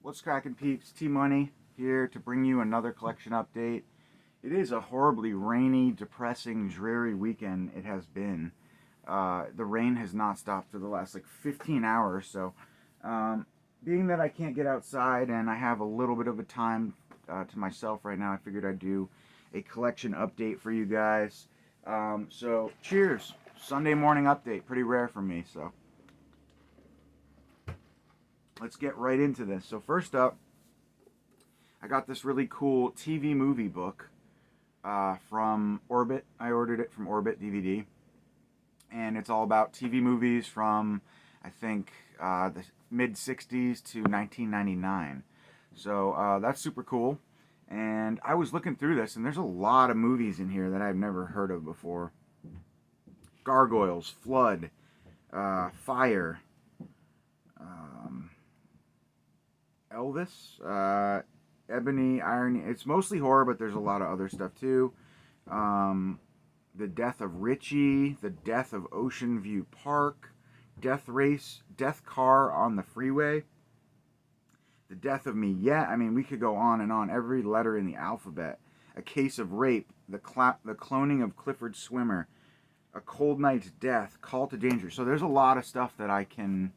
What's cracking, peeps? T-Money here to bring you another collection update. It is a horribly rainy, depressing, dreary weekend it has been. The rain has not stopped for the last 15 hours, so being that I can't get outside and I have a little bit of a time to myself right now, I figured I'd do a collection update for you guys. So cheers. Sunday morning update. Pretty rare for me, so let's get right into this. So first up, I got this really cool TV movie book from Orbit. I ordered it from Orbit DVD, and it's all about TV movies from, I think, the mid-60s to 1999. So that's super cool. And I was looking through this, and there's a lot of movies in here that I've never heard of before. Gargoyles, Flood, Fire, Elvis, Ebony, Irony. It's mostly horror, but there's a lot of other stuff too. The Death of Richie, The Death of Ocean View Park, Death Race, Death Car on the Freeway, The Death of Me Yet. I mean, we could go on and on. Every letter in the alphabet. A Case of Rape, The Cloning of Clifford Swimmer, A Cold Night's Death, Call to Danger. So there's a lot of stuff that I can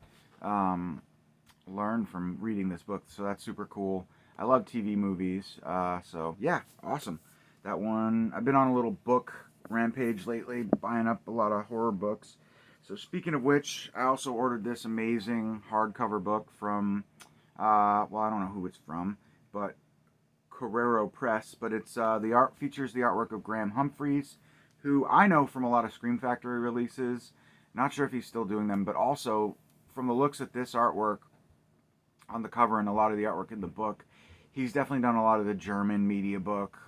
learn from reading this book. So that's super cool. I love TV movies. So yeah, awesome. That one, I've been on a little book rampage lately, buying up a lot of horror books. So speaking of which, I also ordered this amazing hardcover book from, well, I don't know who it's from, but Carrero Press. But it's the art features the artwork of Graham Humphreys, who I know from a lot of Scream Factory releases. Not sure if he's still doing them, but also from the looks at this artwork on the cover and a lot of the artwork in the book, he's definitely done a lot of the German media book,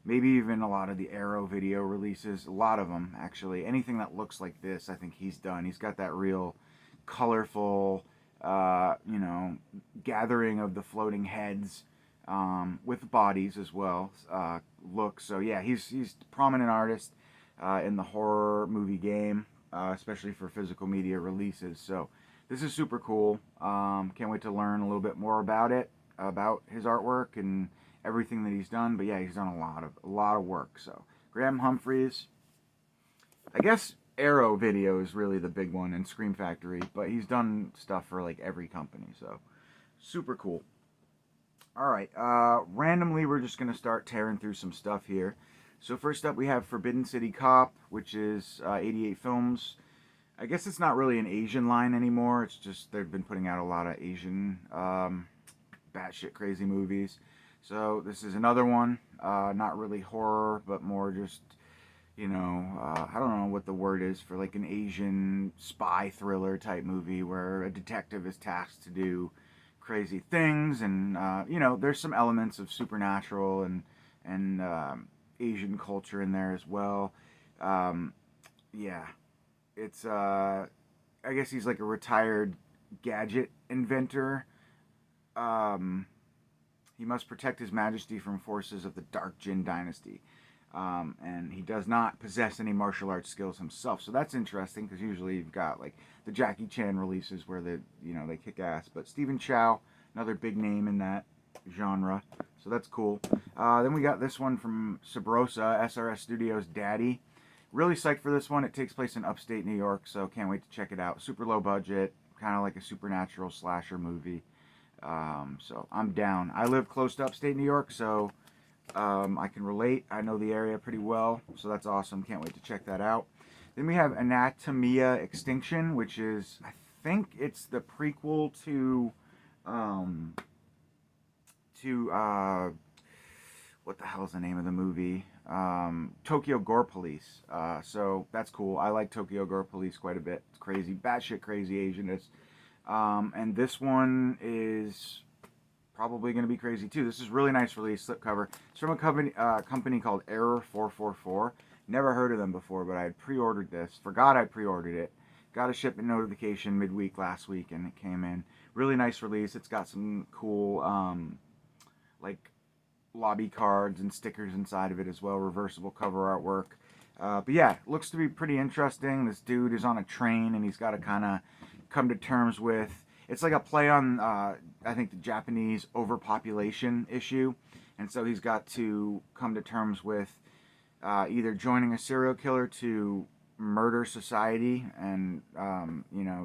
maybe even a lot of the Arrow video releases, a lot of them actually. Anything that looks like this, I think he's done. He's got that real colorful, gathering of the floating heads with bodies as well, look. So yeah, he's a prominent artist in the horror movie game, especially for physical media releases. So this is super cool. Can't wait to learn a little bit more about it, about his artwork and everything that he's done. But yeah, he's done a lot of work. So Graham Humphreys, I guess Arrow Video is really the big one, and Scream Factory, but he's done stuff for every company. So super cool. All right, randomly we're just gonna start tearing through some stuff here. So first up we have Forbidden City Cop, which is 88 films. I guess it's not really an Asian line anymore. It's just they've been putting out a lot of Asian batshit crazy movies. So this is another one, not really horror, but more just, I don't know what the word is for an Asian spy thriller type movie where a detective is tasked to do crazy things, and there's some elements of supernatural and Asian culture in there as well. Yeah. It's, I guess he's a retired gadget inventor. He must protect his majesty from forces of the Dark Jin dynasty. And he does not possess any martial arts skills himself. So that's interesting, because usually you've got the Jackie Chan releases where they kick ass. But Stephen Chow, another big name in that genre. So that's cool. Then we got this one from Sabrosa, SRS Studios' Daddy. Really psyched for this one. It takes place in upstate New York, so can't wait to check it out. Super low budget, kind of like a supernatural slasher movie. So I'm down. I live close to upstate New York, so I can relate. I know the area pretty well, so that's awesome. Can't wait to check that out. Then we have Anatomia Extinction, which is, I think it's the prequel to what the hell is the name of the movie? Tokyo Gore Police. So that's cool. I like Tokyo Gore Police quite a bit. It's crazy, batshit crazy Asianness. And this one is probably going to be crazy too. This is really nice release, slipcover. It's from a company called Error 444. Never heard of them before, but I had pre-ordered this. Forgot I pre-ordered it. Got a shipment notification midweek last week, and it came in. Really nice release. It's got some cool lobby cards and stickers inside of it as well, reversible cover artwork. But yeah, looks to be pretty interesting. This dude is on a train, and he's got to kind of come to terms with, it's like a play on I think, the Japanese overpopulation issue. And so he's got to come to terms with either joining a serial killer to murder society and,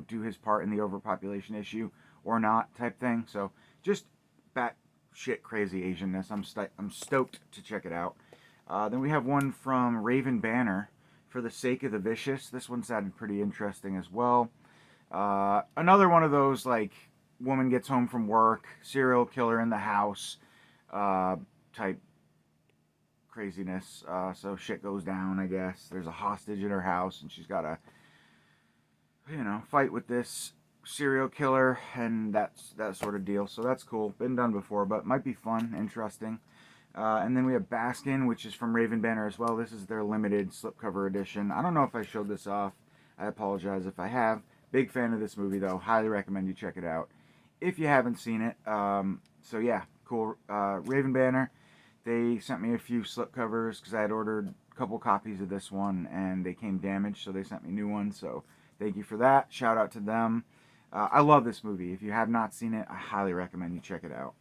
do his part in the overpopulation issue or not, type thing. So just bat shit crazy Asianness. I'm stoked to check it out. Then we have one from Raven Banner, For the Sake of the Vicious. This one sounded pretty interesting as well. Another one of those, like, woman gets home from work, serial killer in the house type craziness. So shit goes down, I guess. There's a hostage in her house, and she's got to, fight with this serial killer, and that's that sort of deal. So that's cool. Been done before, but might be fun, interesting. And then we have Baskin, which is from Raven Banner as well. This is their limited slipcover edition. I don't know if I showed this off. I apologize if I have. Big fan of this movie, though. Highly recommend you check it out if you haven't seen it. So yeah, cool. Raven Banner, they sent me a few slipcovers because I had ordered a couple copies of this one and they came damaged, so they sent me new ones. So thank you for that. Shout out to them. I love this movie. If you have not seen it, I highly recommend you check it out.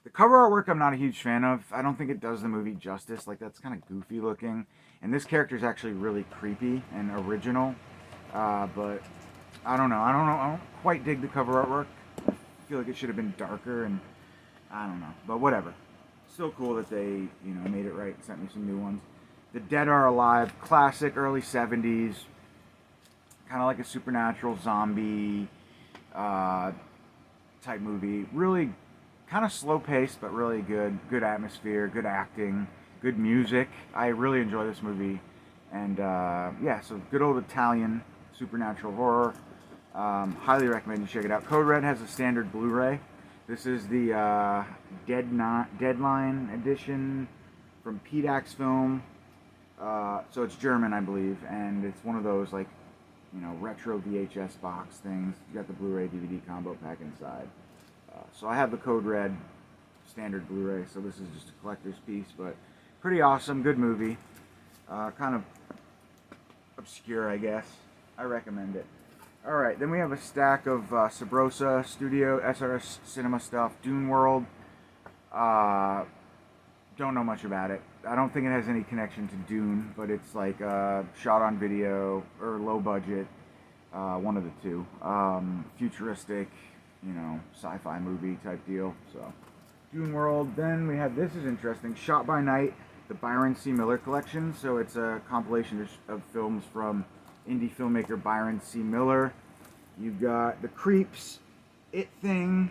The cover artwork I'm not a huge fan of. I don't think it does the movie justice. Like, that's kind of goofy looking. And this character is actually really creepy and original. But I don't know. I don't quite dig the cover artwork. I feel like it should have been darker, and I don't know. But whatever. Still cool that they, made it right and sent me some new ones. The Dead Are Alive, classic early 70s. Kind of like a supernatural zombie type movie. Really kind of slow paced, but really good. Good atmosphere, good acting, good music. I really enjoy this movie. And so good old Italian supernatural horror. Highly recommend you check it out. Code Red has a standard Blu-ray. This is the Deadline edition from PDAX Film. So it's German, I believe, and it's one of those, like, retro VHS box things. You got the Blu-ray DVD combo pack inside. So I have the Code Red standard Blu-ray, so this is just a collector's piece, but pretty awesome, good movie. Kind of obscure, I guess. I recommend it. Alright, then we have a stack of Sabrosa Studio SRS Cinema stuff. Dune World. Don't know much about it. I don't think it has any connection to Dune, but it's like shot on video or low budget. One of the two. Futuristic, sci-fi movie type deal. So, Dune World. Then we have, this is interesting, Shot by Night, the Byron C. Miller collection. So it's a compilation of films from indie filmmaker Byron C. Miller. You've got The Creeps, It Thing,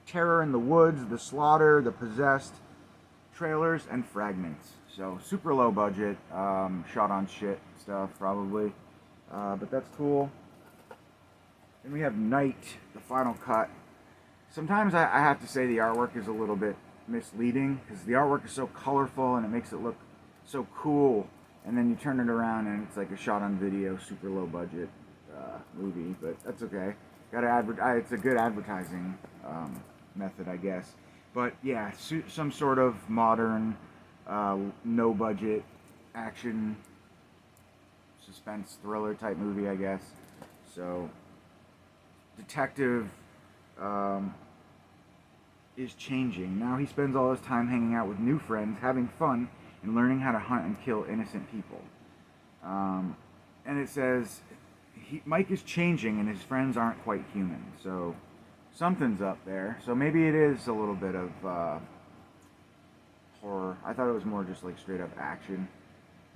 Terror in the Woods, The Slaughter, The Possessed, trailers, and fragments. So super low budget, shot on shit stuff probably, but that's cool. Then we have Night, the final cut. Sometimes I have to say the artwork is a little bit misleading because the artwork is so colorful and it makes it look so cool, and then you turn it around and it's like a shot on video, super low budget movie, but that's okay. It's a good advertising method, I guess. But yeah, some sort of modern, no budget action suspense thriller type movie, I guess. So, detective is changing. Now he spends all his time hanging out with new friends, having fun, and learning how to hunt and kill innocent people. And it says, Mike is changing and his friends aren't quite human. So, something's up there. So maybe it is a little bit of horror. I thought it was more just like straight up action,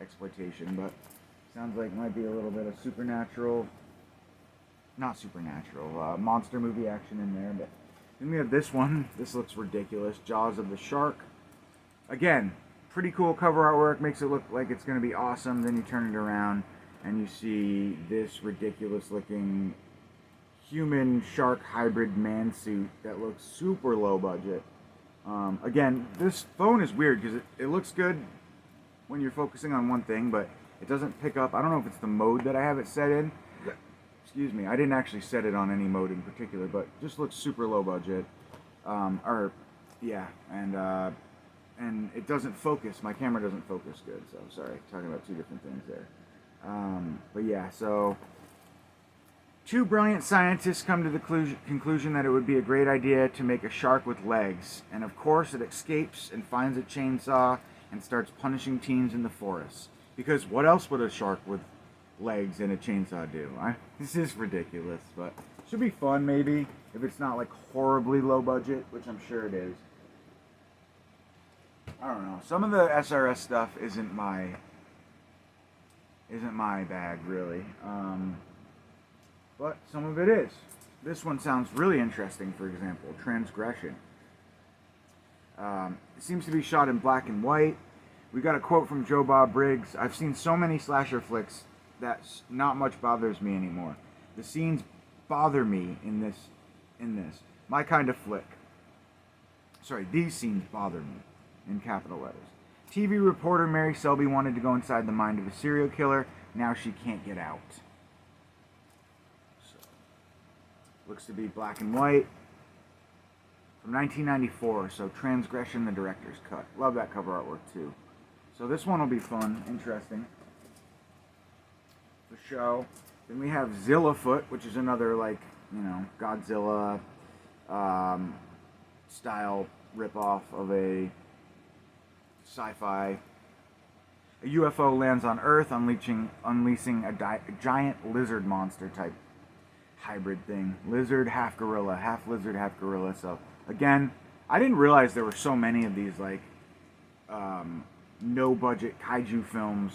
exploitation, but sounds like it might be a little bit of monster movie action in there. But then we have this one. This looks ridiculous. Jaws of the Shark. Again, pretty cool cover artwork. Makes it look like it's going to be awesome. Then you turn it around and you see this ridiculous looking human shark hybrid man suit that looks super low budget. Again, this phone is weird because it looks good when you're focusing on one thing, but it doesn't pick up. I don't know if it's the mode that I have it set in. Excuse me, I didn't actually set it on any mode in particular, but just looks super low budget. And it doesn't focus. My camera doesn't focus good, so sorry, talking about two different things there. But yeah, so Two brilliant scientists come to the conclusion that it would be a great idea to make a shark with legs, and of course it escapes and finds a chainsaw and starts punishing teens in the forest. Because what else would a shark with legs and a chainsaw do? This is ridiculous, but it should be fun maybe, if it's not like horribly low budget, which I'm sure it is. I don't know. Some of the SRS stuff isn't my bag really. But some of it is. This one sounds really interesting, for example, Transgression. It seems to be shot in black and white. We got a quote from Joe Bob Briggs. I've seen so many slasher flicks that not much bothers me anymore. The scenes bother me in this. My kind of flick. Sorry, these scenes bother me, in capital letters. TV reporter Mary Selby wanted to go inside the mind of a serial killer. Now she can't get out. Looks to be black and white. From 1994, so Transgression, the director's cut. Love that cover artwork too. So this one will be fun, interesting. The show. Then we have Zillifoot, which is another, like, you know, Godzilla style ripoff of a sci-fi. A UFO lands on Earth, unleashing a giant lizard monster type hybrid thing. Lizard, half gorilla. Half lizard, half gorilla. So, again, I didn't realize there were so many of these, like, no-budget kaiju films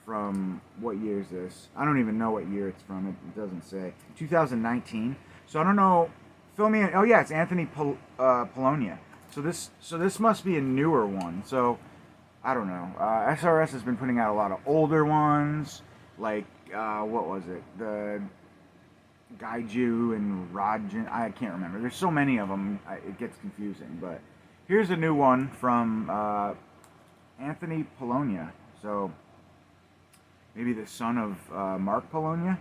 from, what year is this? I don't even know what year it's from. It doesn't say. 2019. So, I don't know. Fill me in. Oh, yeah, it's Anthony Polonia. So this must be a newer one. So, I don't know. SRS has been putting out a lot of older ones. Like, what was it? The Gaiju and Rajin, I can't remember. There's so many of them, it gets confusing. But here's a new one from Anthony Polonia. So maybe the son of Mark Polonia.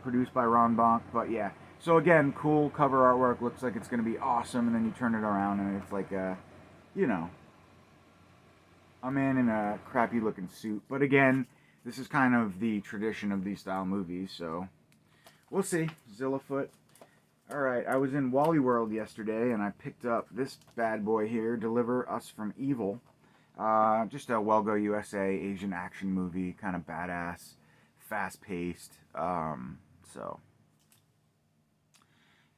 Produced by Ron Bonk. But yeah. So again, cool cover artwork. Looks like it's going to be awesome. And then you turn it around and it's like a, you know, a man in a crappy looking suit. But again, this is kind of the tradition of these style movies, so we'll see. Zillifoot. Alright, I was in Wally World yesterday, and I picked up this bad boy here, Deliver Us from Evil. Just a Well Go USA Asian action movie, kind of badass, fast-paced, so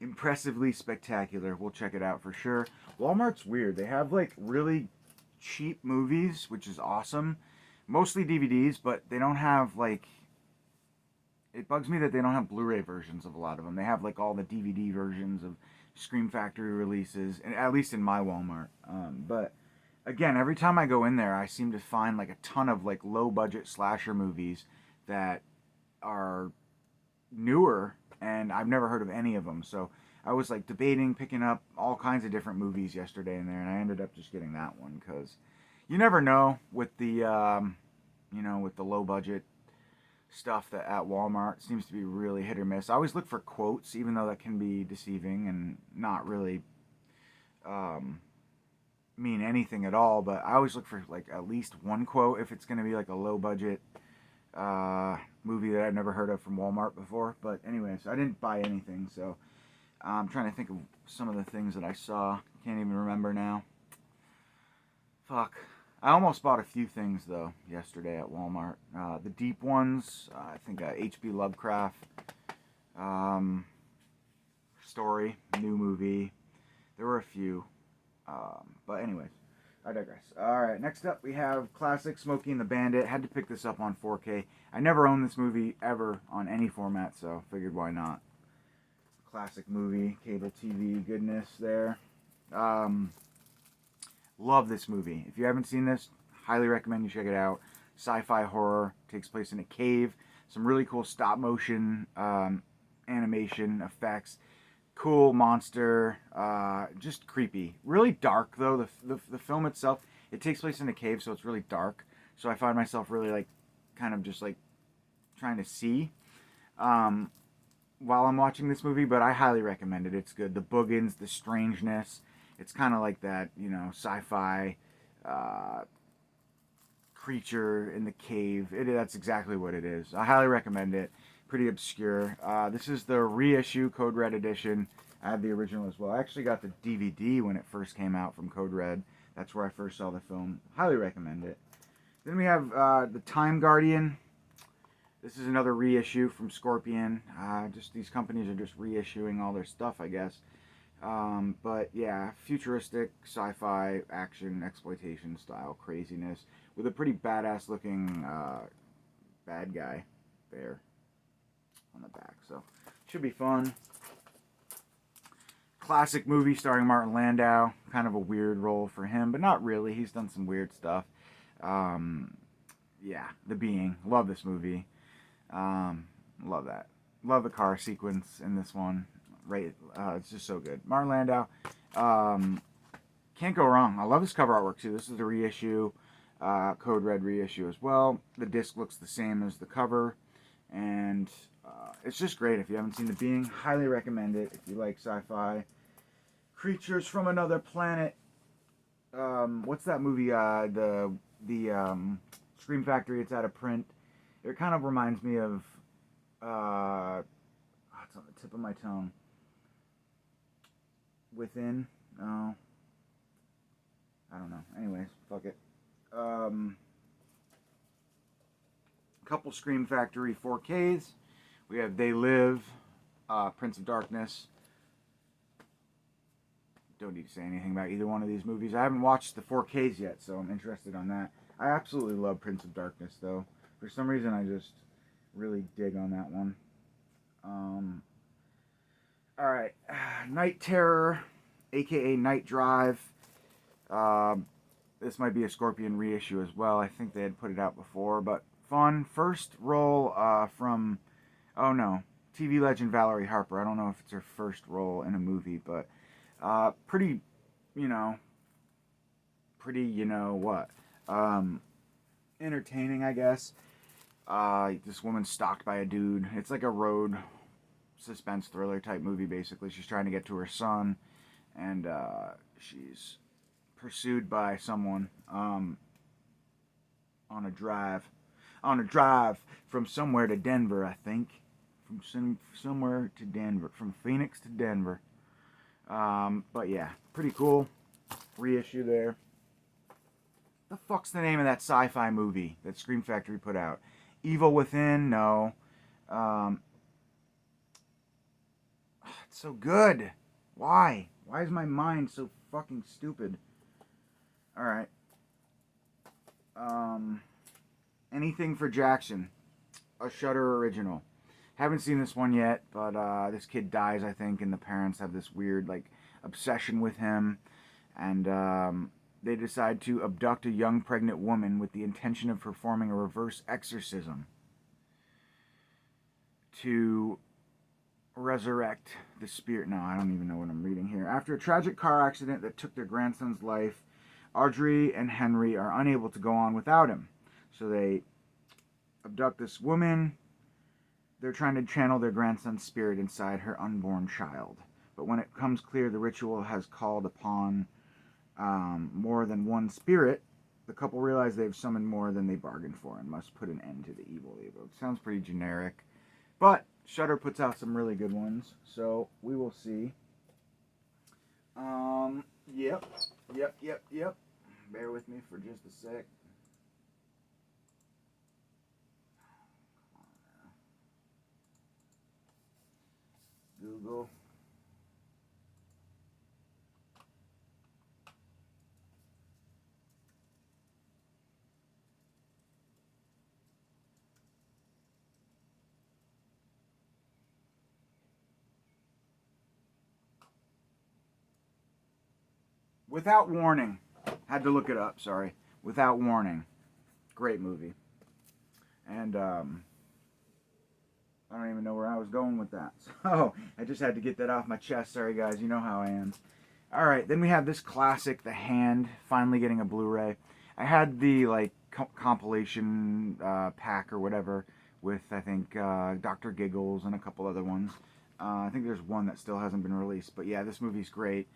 impressively spectacular. We'll check it out for sure. Walmart's weird. They have, like, really cheap movies, which is awesome. Mostly DVDs, but they don't have, like, it bugs me that they don't have Blu-ray versions of a lot of them. They have, like, all the DVD versions of Scream Factory releases, and at least in my Walmart. But, again, every time I go in there, I seem to find, like, a ton of, like, low-budget slasher movies that are newer, and I've never heard of any of them. So I was, like, debating picking up all kinds of different movies yesterday in there, and I ended up just getting that one, because you never know with the, you know, with the low budget stuff that at Walmart seems to be really hit or miss. I always look for quotes, even though that can be deceiving and not really mean anything at all. But I always look for, like, at least one quote if it's going to be like a low budget movie that I've never heard of from Walmart before. But anyways, I didn't buy anything, so I'm trying to think of some of the things that I saw. Can't even remember now. Fuck. I almost bought a few things, though, yesterday at Walmart. The deep ones, I think H.P. Lovecraft story, new movie. There were a few. But anyways, I digress. Alright, next up we have classic Smokey and the Bandit. Had to pick this up on 4K. I never owned this movie ever on any format, so figured why not. Classic movie, cable TV goodness there. Love this movie. If you haven't seen this, highly recommend you check it out. Sci-fi horror, takes place in a cave. Some really cool stop motion animation effects. Cool monster, just creepy. Really dark though. The film itself, it takes place in a cave, so it's really dark. So I find myself really, like, kind of just like trying to see while I'm watching this movie. But I highly recommend it. It's good. The boogans, the strangeness. It's kind of like that, you know, sci-fi creature in the cave. That's exactly what it is. I highly recommend it. pretty obscure. This is the reissue Code Red edition. I have the original as well. I actually got the DVD when it first came out from Code Red. That's where I first saw the film. Highly recommend it. Then we have the Time Guardian. This is another reissue from Scorpion. Just these companies are just reissuing all their stuff, I guess. But yeah, futuristic sci-fi action exploitation style craziness with a pretty badass looking bad guy there on the back. So should be fun. Classic movie starring Martin Landau. Kind of a weird role for him, but not really. He's done some weird stuff. Yeah, The Being. Love this movie. Love that. Love the car sequence in this one. Right, it's just so good. Martin Landau. Can't go wrong. I love this cover artwork too. This is the reissue, Code Red reissue as well. The disc looks the same as the cover, and it's just great. If you haven't seen The Being, highly recommend it. If you like sci-fi, creatures from another planet. What's that movie? The Scream Factory. It's out of print. It kind of reminds me of. It's on the tip of my tongue. Within. Oh. I don't know. Anyways, fuck it. Couple Scream Factory 4Ks. We have They Live, Prince of Darkness. Don't need to say anything about either one of these movies. I haven't watched the 4Ks yet, so I'm interested on that. I absolutely love Prince of Darkness, though. For some reason, I just really dig on that one. Alright. Night Terror, a.k.a. Night Drive. This might be a Scorpion reissue as well. I think they had put it out before, but fun. First role from, oh no, TV legend Valerie Harper. I don't know if it's her first role in a movie, but pretty, what? Entertaining, I guess. This woman's stalked by a dude. It's like a road suspense thriller type movie, basically. She's trying to get to her son, and she's pursued by someone on a drive from somewhere to Denver, I think. From somewhere to Denver. From Phoenix to Denver. But yeah, pretty cool. Reissue there. The fuck's the name of that sci-fi movie that Scream Factory put out? Evil Within? No. It's so good. Why? Why is my mind so fucking stupid? Alright. Anything for Jackson. A Shudder original. Haven't seen this one yet, but this kid dies, I think, and the parents have this weird, obsession with him. And they decide to abduct a young pregnant woman with the intention of performing a reverse exorcism to resurrect the spirit. No, I don't even know what I'm reading here. After a tragic car accident that took their grandson's life, Audrey and Henry are unable to go on without him. So they abduct this woman. They're trying to channel their grandson's spirit inside her unborn child. But when it comes clear the ritual has called upon more than one spirit, the couple realize they've summoned more than they bargained for and must put an end to the evil they evoked. Sounds pretty generic. But Shudder puts out some really good ones, so we will see. Yep. Bear with me for just a sec. Google. Without Warning. Had to look it up, sorry. Without Warning. Great movie. And, I don't even know where I was going with that. So, I just had to get that off my chest. Sorry, guys. You know how I am. Alright, then we have this classic, The Hand, finally getting a Blu-ray. I had the, compilation pack or whatever with, I think, Dr. Giggles and a couple other ones. I think there's one that still hasn't been released. But yeah, this movie's great.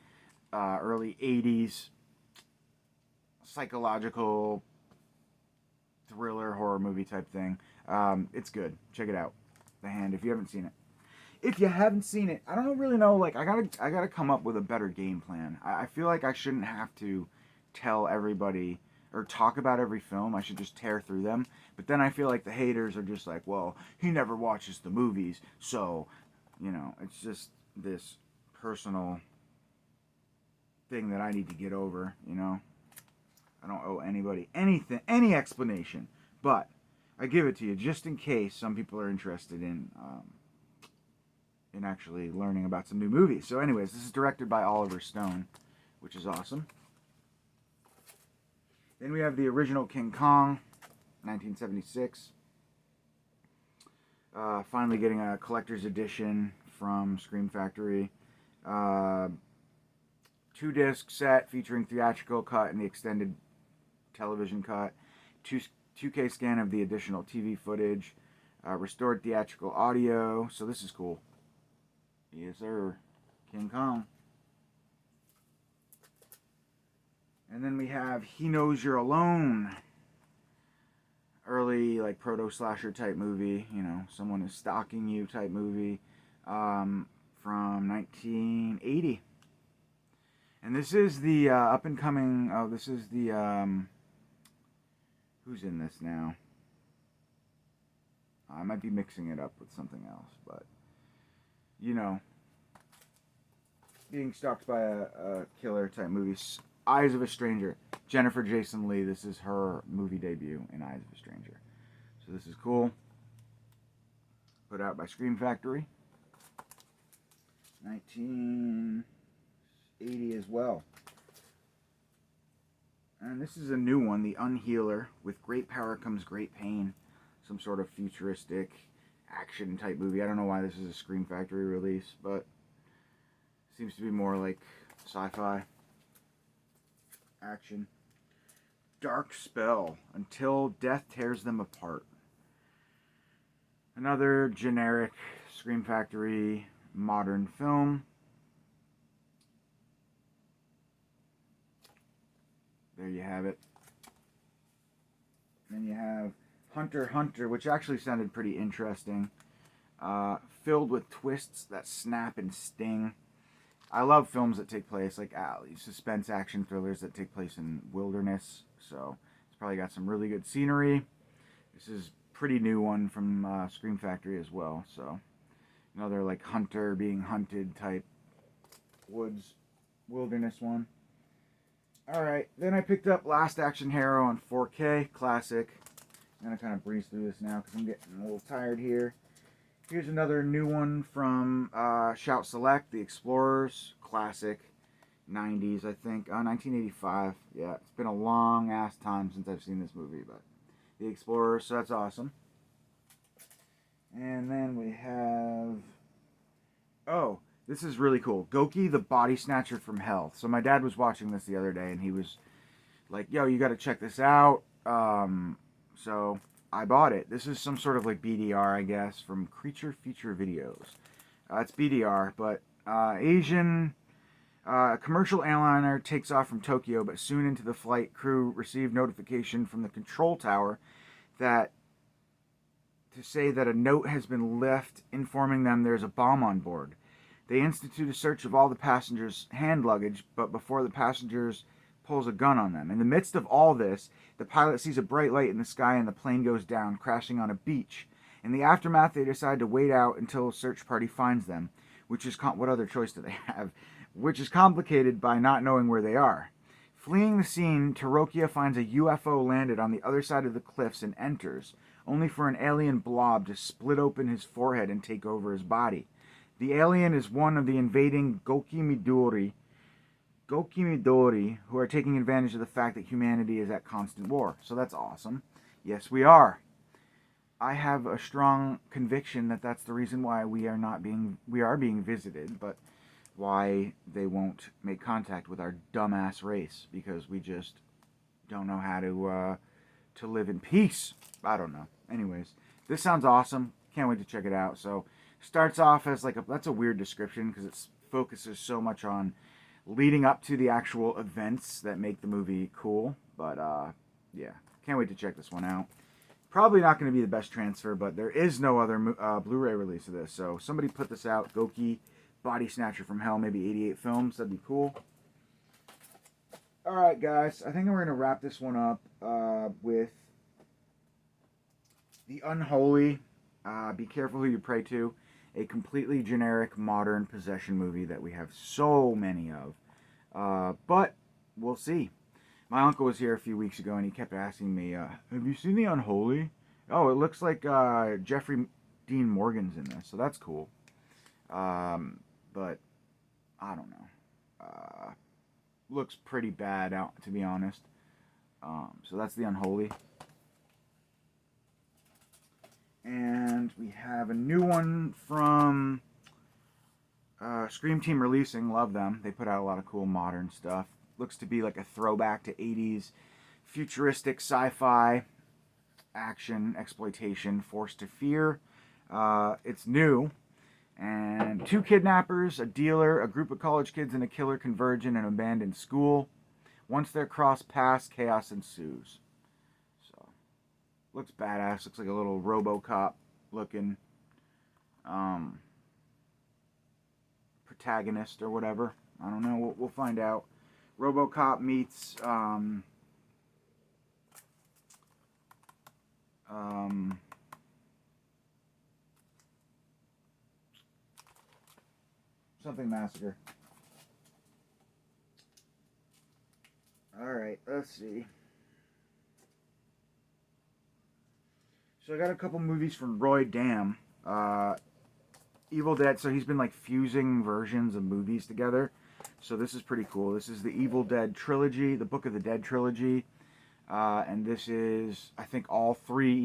Early 80s psychological thriller horror movie type thing. It's good. Check it out. The Hand if you haven't seen it. If you haven't seen it, I don't really know. Like, I gotta come up with a better game plan. I feel like I shouldn't have to tell everybody or talk about every film. I should just tear through them. But then I feel like the haters are just like, well, he never watches the movies, so it's just this personal thing that I need to get over. I don't owe anybody anything, any explanation, but I give it to you just in case some people are interested in actually learning about some new movies. So anyways, this is directed by Oliver Stone, which is awesome. Then we have the original King Kong, 1976. Finally getting a collector's edition from Scream Factory. 2-disc set featuring theatrical cut and the extended television cut. 2K scan of the additional TV footage. Restored theatrical audio. So this is cool. Yes, sir. King Kong. And then we have He Knows You're Alone. Early, like, proto-slasher type movie. Someone is stalking you type movie. From 1980. And this is the up-and-coming... Oh, this is the... who's in this now? I might be mixing it up with something else, but... being stalked by a killer type movie. Eyes of a Stranger. Jennifer Jason Leigh. This is her movie debut in Eyes of a Stranger. So this is cool. Put out by Scream Factory. 1980 as well. And this is a new one, The Unhealer. With great power comes great pain. Some sort of futuristic action type movie. I don't know why this is a Scream Factory release, but seems to be more like sci-fi action. Dark Spell, Until Death Tears Them Apart. Another generic Scream Factory modern film. There you have it. Then you have Hunter x Hunter, which actually sounded pretty interesting. Filled with twists that snap and sting. I love films that take place, like suspense action thrillers that take place in wilderness. So it's probably got some really good scenery. This is a pretty new one from Scream Factory as well. So another like hunter being hunted type wilderness one. Alright, then I picked up Last Action Hero on 4K, classic. I'm going to kind of breeze through this now because I'm getting a little tired here. Here's another new one from Shout Select, The Explorers, classic, 90s I think, 1985. Yeah, it's been a long ass time since I've seen this movie, but The Explorers, so that's awesome. And then we have, oh, this is really cool. Goki, the Body Snatcher from Hell. So my dad was watching this the other day, and he was like, yo, you got to check this out. So I bought it. This is some sort of like BDR, I guess, from Creature Feature Videos. It's BDR, but Asian commercial airliner takes off from Tokyo, but soon into the flight, crew receive notification from the control tower to say that a note has been left informing them there's a bomb on board. They institute a search of all the passengers' hand luggage, but before the passengers pulls a gun on them. In the midst of all this, the pilot sees a bright light in the sky and the plane goes down, crashing on a beach. In the aftermath, they decide to wait out until a search party finds them, which is what other choice do they have? Which is complicated by not knowing where they are. Fleeing the scene, Tarokia finds a UFO landed on the other side of the cliffs and enters, only for an alien blob to split open his forehead and take over his body. The alien is one of the invading Goki Midori, who are taking advantage of the fact that humanity is at constant war. So that's awesome. Yes, we are. I have a strong conviction that that's the reason why we are being visited, but why they won't make contact with our dumbass race, because we just don't know how to live in peace. I don't know. Anyways, this sounds awesome. Can't wait to check it out. So starts off as like that's a weird description because it focuses so much on leading up to the actual events that make the movie cool. But yeah, can't wait to check this one out. Probably not going to be the best transfer, but there is no other Blu-ray release of this. So somebody put this out. Goki, Body Snatcher from Hell, maybe 88 Films. That'd be cool. Alright, guys. I think we're going to wrap this one up with The Unholy. Be careful who you pray to. A completely generic modern possession movie that we have so many of. But we'll see. My uncle was here a few weeks ago and he kept asking me, have you seen The Unholy? Oh, it looks like Jeffrey Dean Morgan's in this, so that's cool. But I don't know. Looks pretty bad out, to be honest. So that's The Unholy. And we have a new one from Scream Team Releasing. Love them. They put out a lot of cool modern stuff. Looks to be like a throwback to 80s futuristic sci-fi action exploitation, Forced to Fear. It's new. And 2 kidnappers, a dealer, a group of college kids, and a killer converge in an abandoned school. Once they're crossed paths, chaos ensues. So, looks badass. Looks like a little RoboCop looking protagonist or whatever. I don't know. We'll find out. RoboCop meets something Massacre. Alright, let's see. So I got a couple movies from Roy Dam. Evil Dead, so he's been like fusing versions of movies together. So this is pretty cool. This is the Evil Dead trilogy, the Book of the Dead trilogy. And this is, I think, all 3